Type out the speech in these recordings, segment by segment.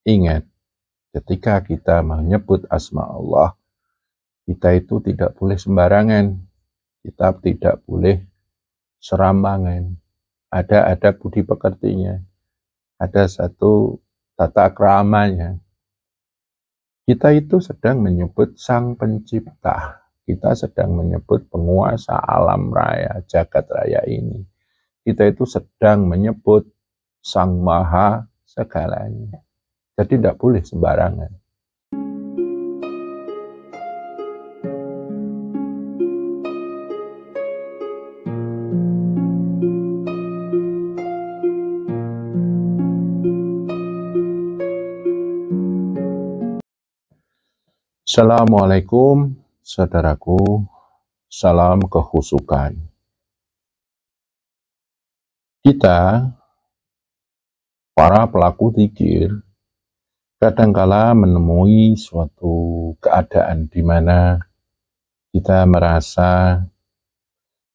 Ingat, ketika kita menyebut asma Allah, kita itu tidak boleh sembarangan. Kita tidak boleh serampangan. Ada budi pekertinya. Ada satu tata keramanya. Kita itu sedang menyebut Sang Pencipta. Kita sedang menyebut penguasa alam raya, jagat raya ini. Kita itu sedang menyebut Sang Maha segalanya. Jadi tidak boleh sembarangan. Assalamualaikum, saudaraku. Salam kehusukan. Kita, para pelaku zikir, kadangkala menemui suatu keadaan di mana kita merasa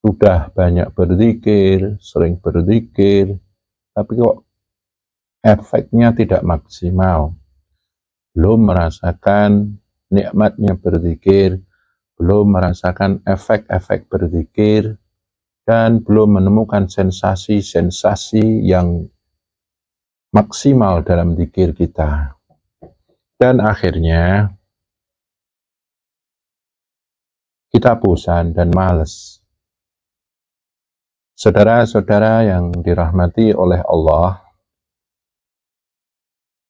sudah banyak berzikir, sering berzikir, tapi kok efeknya tidak maksimal. Belum merasakan nikmatnya berzikir, belum merasakan efek-efek berzikir, dan belum menemukan sensasi-sensasi yang maksimal dalam zikir kita. Dan akhirnya kita bosan dan malas. Saudara-saudara yang dirahmati oleh Allah,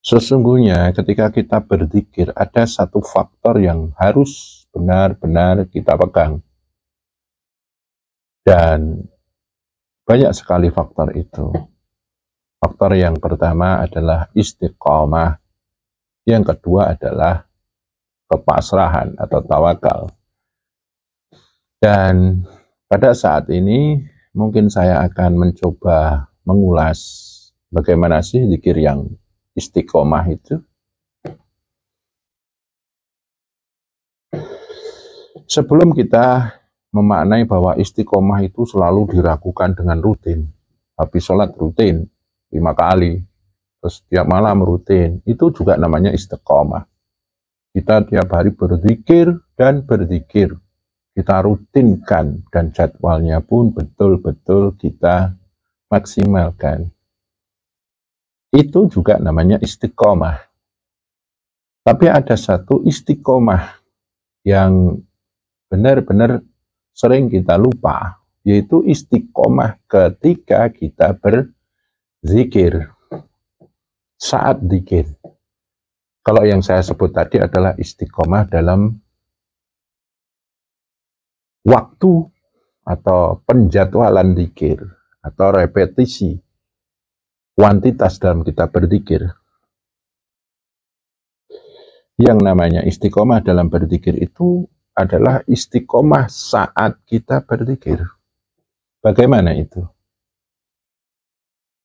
sesungguhnya ketika kita berzikir ada satu faktor yang harus benar-benar kita pegang. Dan banyak sekali faktor itu. Faktor yang pertama adalah istiqomah. Yang kedua adalah kepasrahan atau tawakal. Dan pada saat ini mungkin saya akan mencoba mengulas bagaimana sih zikir yang istiqomah itu. Sebelum kita memaknai bahwa istiqomah itu selalu diragukan dengan rutin. Habis sholat rutin 5 kali, terus tiap malam rutin, itu juga namanya istiqomah. Kita tiap hari berzikir dan berzikir. Kita rutinkan dan jadwalnya pun betul-betul kita maksimalkan. Itu juga namanya istiqomah. Tapi ada satu istiqomah yang benar-benar sering kita lupa, yaitu istiqomah ketika kita berzikir, saat zikir. Kalau yang saya sebut tadi adalah istiqomah dalam waktu atau penjadwalan zikir atau repetisi kuantitas dalam kita berzikir. Yang namanya istiqomah dalam berzikir itu adalah istiqomah saat kita berzikir. Bagaimana itu?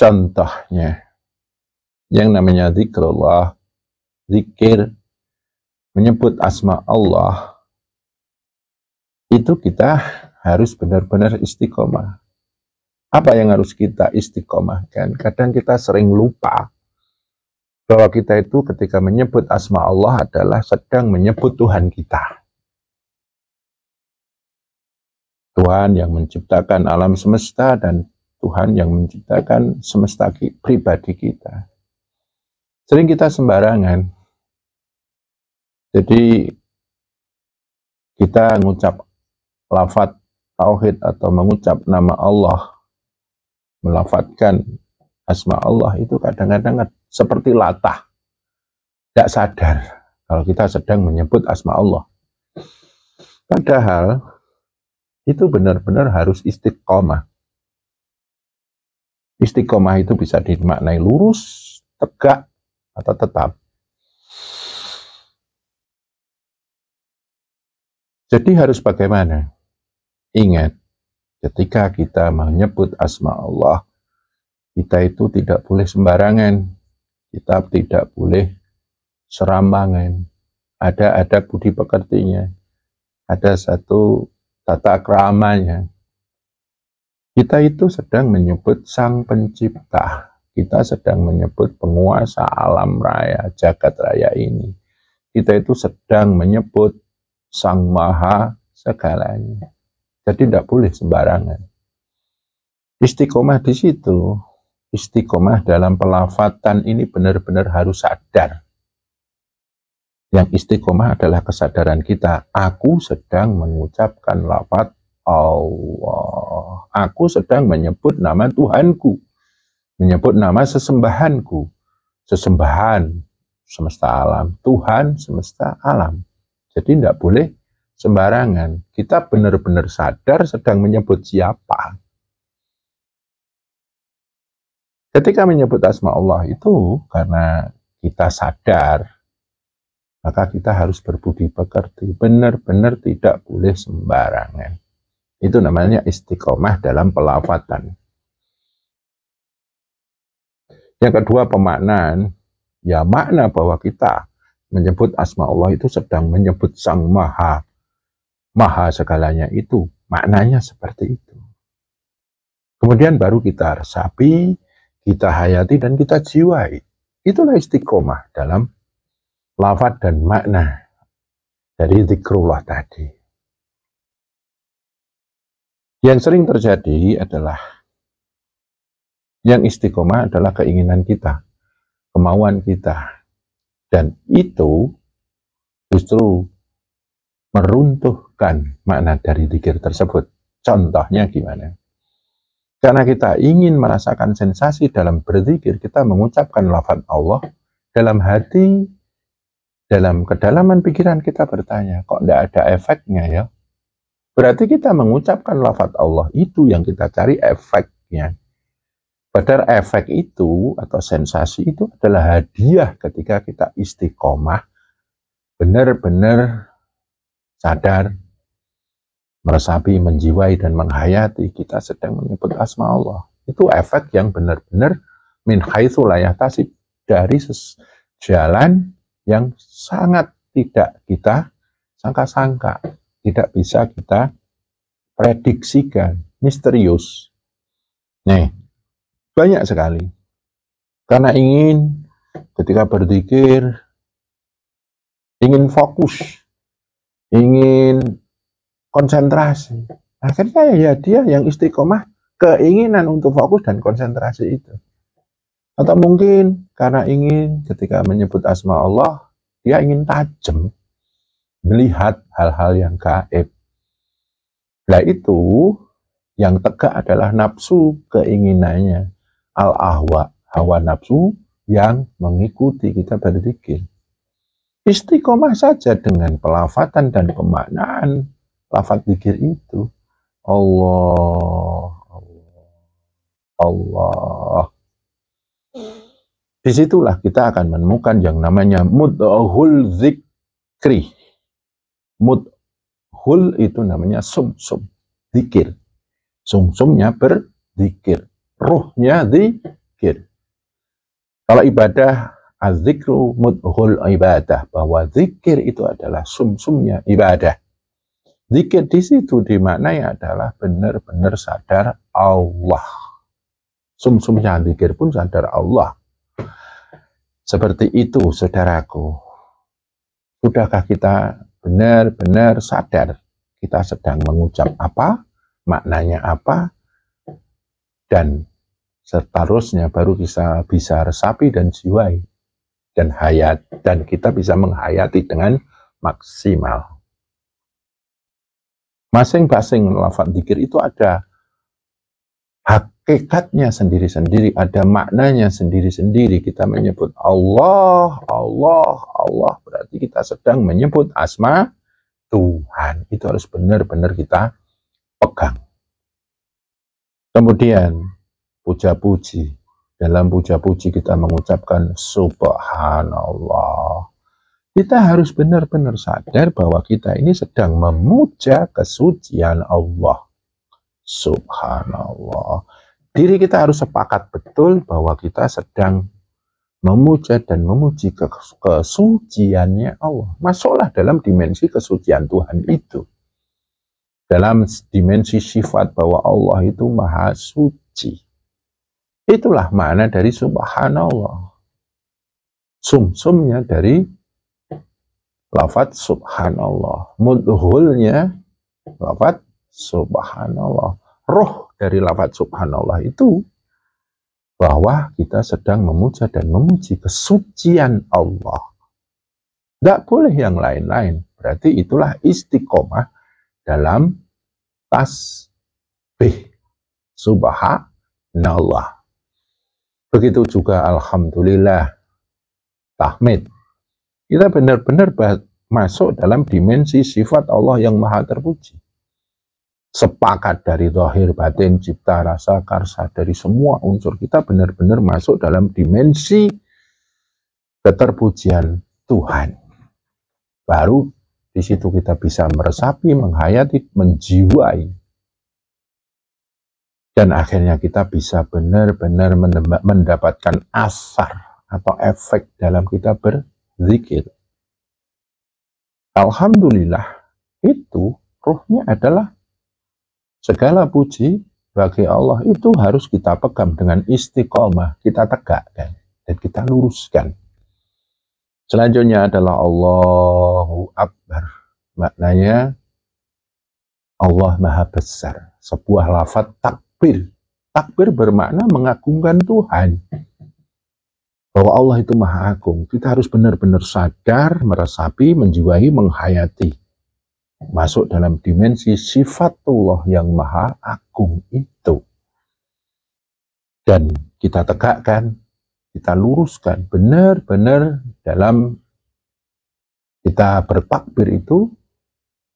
Contohnya, yang namanya zikrullah, zikir, menyebut asma Allah, itu kita harus benar-benar istiqomah. Apa yang harus kita istiqomahkan? Kadang kita sering lupa bahwa kita itu ketika menyebut asma Allah adalah sedang menyebut Tuhan kita. Tuhan yang menciptakan alam semesta dan Tuhan yang menciptakan semesta pribadi kita. Sering kita sembarangan. Jadi kita mengucap lafaz tauhid atau mengucap nama Allah, melafadzkan asma Allah itu kadang-kadang seperti latah. Tidak sadar kalau kita sedang menyebut asma Allah. Padahal itu benar-benar harus istiqomah. Istiqomah itu bisa dimaknai lurus, tegak, atau tetap. Jadi harus bagaimana? Ingat, ketika kita menyebut asma Allah, kita itu tidak boleh sembarangan. Kita tidak boleh serampangan. Ada budi pekertinya. Ada satu tata keramanya. Kita itu sedang menyebut Sang Pencipta. kita sedang menyebut penguasa alam raya, jagat raya ini. Kita itu sedang menyebut Sang Maha segalanya. Jadi tidak boleh sembarangan. Istiqomah di situ, istiqomah dalam pelafatan ini benar-benar harus sadar. Yang istiqomah adalah kesadaran kita. Aku sedang mengucapkan lafaz Allah. Aku sedang menyebut nama Tuhanku. Menyebut nama sesembahanku. Sesembahan semesta alam. Tuhan semesta alam. Jadi tidak boleh sembarangan. Kita benar-benar sadar sedang menyebut siapa. Ketika menyebut asma Allah itu karena kita sadar, maka kita harus berbudi pekerti. Benar-benar tidak boleh sembarangan. Itu namanya istiqomah dalam pelafatan. Yang kedua, pemaknaan. Ya, makna bahwa kita menyebut asma Allah itu sedang menyebut Sang Maha. Maha segalanya itu. Maknanya seperti itu. Kemudian baru kita resapi, kita hayati, dan kita jiwai. Itulah istiqomah dalam lafaz dan makna dari zikrullah tadi. Yang sering terjadi adalah yang istiqomah adalah keinginan kita, kemauan kita, dan itu justru meruntuhkan makna dari zikir tersebut. Contohnya gimana? Karena kita ingin merasakan sensasi dalam berzikir, kita mengucapkan lafaz Allah dalam hati, dalam kedalaman pikiran kita bertanya, kok tidak ada efeknya ya? Berarti kita mengucapkan lafaz Allah itu yang kita cari efeknya. Padahal efek itu atau sensasi itu adalah hadiah ketika kita istiqomah, benar-benar sadar, meresapi, menjiwai, dan menghayati kita sedang menyebut asma Allah. Itu efek yang benar-benar min haitsu la yahtasib, dari jalan yang sangat tidak kita sangka-sangka, tidak bisa kita prediksikan, misterius. Nih, banyak sekali. Karena ingin ketika berzikir, ingin fokus, ingin konsentrasi. Akhirnya ya dia yang istiqomah keinginan untuk fokus dan konsentrasi itu. Atau mungkin karena ingin ketika menyebut asma Allah, dia ingin tajam, melihat hal-hal yang gaib. Nah itu yang tegak adalah nafsu keinginannya. Al-ahwa, hawa nafsu yang mengikuti kita berzikir. Istiqomah saja dengan pelafatan dan pemaknaan lafaz zikir itu. Allah, Allah, Allah. Disitulah kita akan menemukan yang namanya mudhul zikri. Mudhul itu namanya sum-sum, zikir. Sum-sumnya berzikir. Ruhnya zikir. Kalau ibadah, az-zikru mudhul ibadah. Bahwa zikir itu adalah sum-sumnya ibadah. Zikir di situ dimaknai adalah benar-benar sadar Allah. Sum-sumnya zikir pun sadar Allah. Seperti itu, saudaraku. Sudahkah kita benar-benar sadar kita sedang mengucap apa, maknanya apa, dan seterusnya baru bisa resapi dan jiwai dan hayat, dan kita bisa menghayati dengan maksimal. Masing-masing lafaz zikir itu ada hakikatnya sendiri-sendiri, ada maknanya sendiri-sendiri. Kita menyebut Allah, Allah, Allah, berarti kita sedang menyebut asma Tuhan. Itu harus benar-benar kita pegang. Kemudian puja-puji. Dalam puja-puji kita mengucapkan subhanallah. Kita harus benar-benar sadar bahwa kita ini sedang memuja kesucian Allah. Subhanallah. Diri kita harus sepakat betul bahwa kita sedang memuja dan memuji kesuciannya Allah. Masuklah dalam dimensi kesucian Tuhan itu. Dalam dimensi sifat bahwa Allah itu maha suci. Itulah makna dari subhanallah. Sumsumnya dari lafadz subhanallah. Mudhulnya lafadz subhanallah. Roh dari lafadz subhanallah itu bahwa kita sedang memuja dan memuji kesucian Allah. Tidak boleh yang lain-lain. Berarti itulah istiqomah dalam tasbih subhanallah. Begitu juga alhamdulillah, tahmid. Kita benar-benar masuk dalam dimensi sifat Allah yang maha terpuji. Sepakat dari zahir, batin, cipta, rasa, karsa, dari semua unsur kita benar-benar masuk dalam dimensi keterpujian Tuhan. Baru di situ kita bisa meresapi, menghayati, menjiwai. Dan akhirnya kita bisa benar-benar mendapatkan asar atau efek dalam kita berzikir. Alhamdulillah, itu ruhnya adalah segala puji bagi Allah itu harus kita pegang dengan istiqomah, kita tegakkan dan kita luruskan. Selanjutnya adalah Allahu Akbar. Maknanya Allah Maha Besar. Sebuah lafaz takbir. Takbir bermakna mengagungkan Tuhan. Bahwa Allah itu Maha Agung. Kita harus benar-benar sadar, meresapi, menjiwai, menghayati. Masuk dalam dimensi sifatullah yang Maha Agung itu. Dan kita tegakkan, kita luruskan benar-benar dalam kita bertakbir itu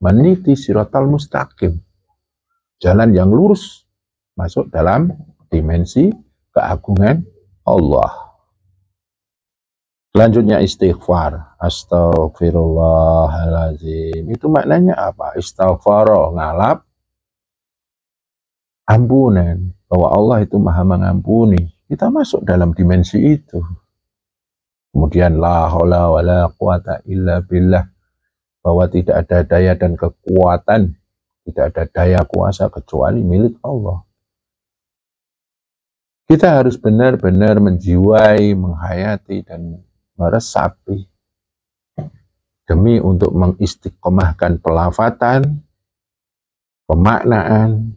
meniti siratal mustaqim, jalan yang lurus masuk dalam dimensi keagungan Allah. Selanjutnya istighfar. Astagfirullahaladzim. Itu maknanya apa? Istighfar, ngalap ampunan. Bahwa Allah itu maha mengampuni. Kita masuk dalam dimensi itu. Kemudian la haula wa la quwata illa billah. Bahwa tidak ada daya dan kekuatan. Tidak ada daya kuasa kecuali milik Allah. Kita harus benar-benar menjiwai, menghayati, dan meresapi demi untuk mengistiqomahkan pelafatan, pemaknaan,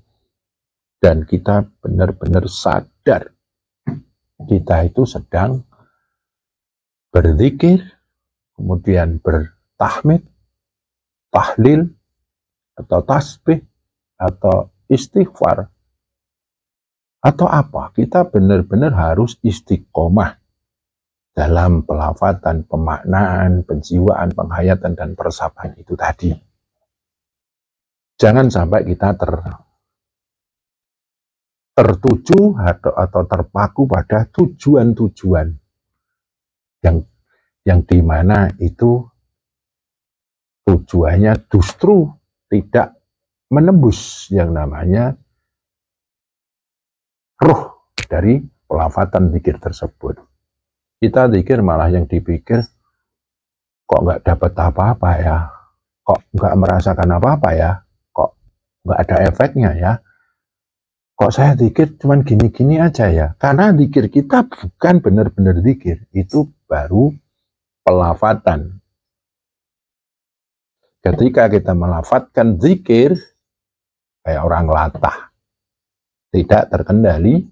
dan kita benar-benar sadar kita itu sedang berzikir, kemudian bertahmid, tahlil, atau tasbih, atau istighfar, atau apa. Kita benar-benar harus istiqomah dalam pelafatan, pemaknaan, penjiwaan, penghayatan, dan peresapan itu tadi. Jangan sampai kita tertuju atau terpaku pada tujuan-tujuan yang dimana itu tujuannya justru tidak menembus yang namanya ruh dari pelafatan zikir tersebut. Kita zikir malah yang dipikir, kok nggak dapat apa-apa ya, kok nggak merasakan apa-apa ya, kok nggak ada efeknya ya, kok saya zikir cuman gini-gini aja ya. Karena zikir kita bukan benar-benar zikir, itu baru pelafatan. Ketika kita melafatkan zikir, kayak orang latah, tidak terkendali,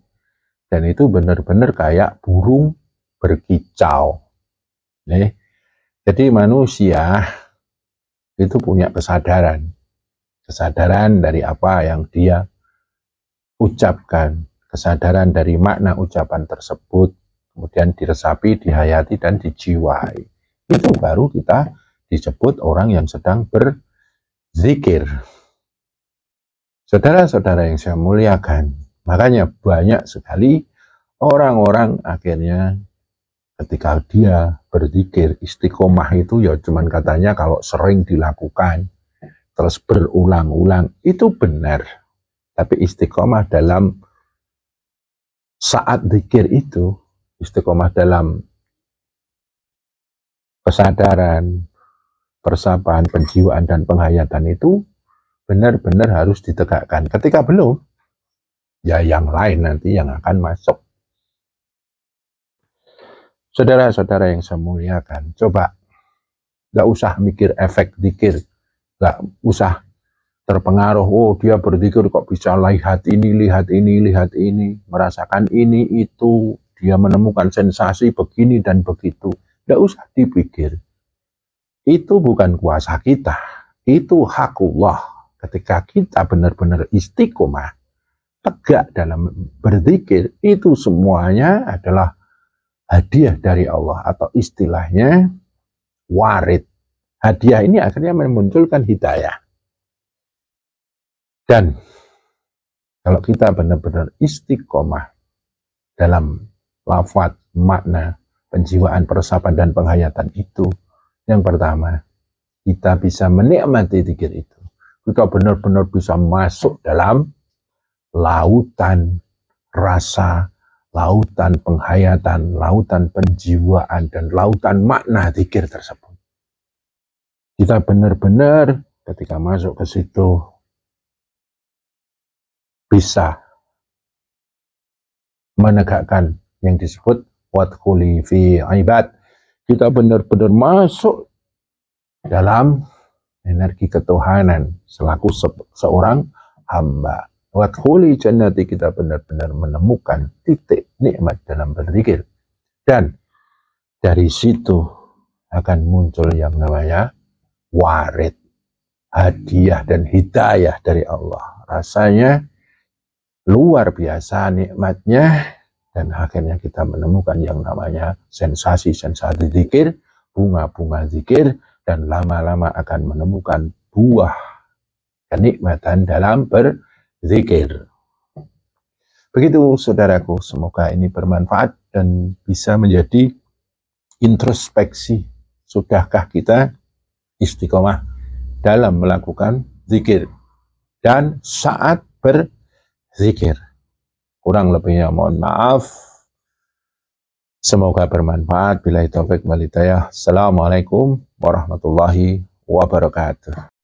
dan itu benar-benar kayak burung berkicau. Jadi manusia itu punya kesadaran dari apa yang dia ucapkan, kesadaran dari makna ucapan tersebut, kemudian diresapi, dihayati, dan dijiwai. Itu baru kita disebut orang yang sedang berzikir. Saudara-saudara yang saya muliakan, makanya banyak sekali orang-orang akhirnya ketika dia berzikir, istiqomah itu ya cuman katanya kalau sering dilakukan, terus berulang-ulang, itu benar. Tapi istiqomah dalam saat zikir itu, istiqomah dalam kesadaran, persamaan, penjiwaan, dan penghayatan itu benar-benar harus ditegakkan. Ketika belum, ya yang lain nanti yang akan masuk. Saudara-saudara yang saya muliakan, coba nggak usah mikir efek zikir, nggak usah terpengaruh, oh dia berzikir kok bisa lihat ini, merasakan ini, itu, dia menemukan sensasi begini dan begitu. Nggak usah dipikir. Itu bukan kuasa kita, itu hakullah. Ketika kita benar-benar istiqomah, tegak dalam berzikir, itu semuanya adalah hadiah dari Allah, atau istilahnya warid. Hadiah ini akhirnya memunculkan hidayah. Dan kalau kita benar-benar istiqomah dalam lafaz, makna, penjiwaan, peresapan, dan penghayatan itu, yang pertama, kita bisa menikmati zikir itu. Kita benar-benar bisa masuk dalam lautan rasa, lautan penghayatan, lautan penjiwaan, dan lautan makna zikir tersebut. Kita benar-benar ketika masuk ke situ bisa menegakkan yang disebut wadkhuli fi ibad. Kita benar-benar masuk dalam energi ketuhanan selaku seorang hamba. Wadkhuli jannati, kita benar-benar menemukan titik nikmat dalam berzikir. Dan dari situ akan muncul yang namanya warid, hadiah dan hidayah dari Allah. Rasanya luar biasa nikmatnya, dan akhirnya kita menemukan yang namanya sensasi-sensasi zikir, bunga-bunga zikir, dan lama-lama akan menemukan buah kenikmatan dalam berzikir. Begitu saudaraku, semoga ini bermanfaat dan bisa menjadi introspeksi. Sudahkah kita istiqomah dalam melakukan zikir dan saat berzikir? Kurang lebihnya mohon maaf. Semoga bermanfaat. Billahi taufik wal hidayah. Assalamualaikum warahmatullahi wabarakatuh.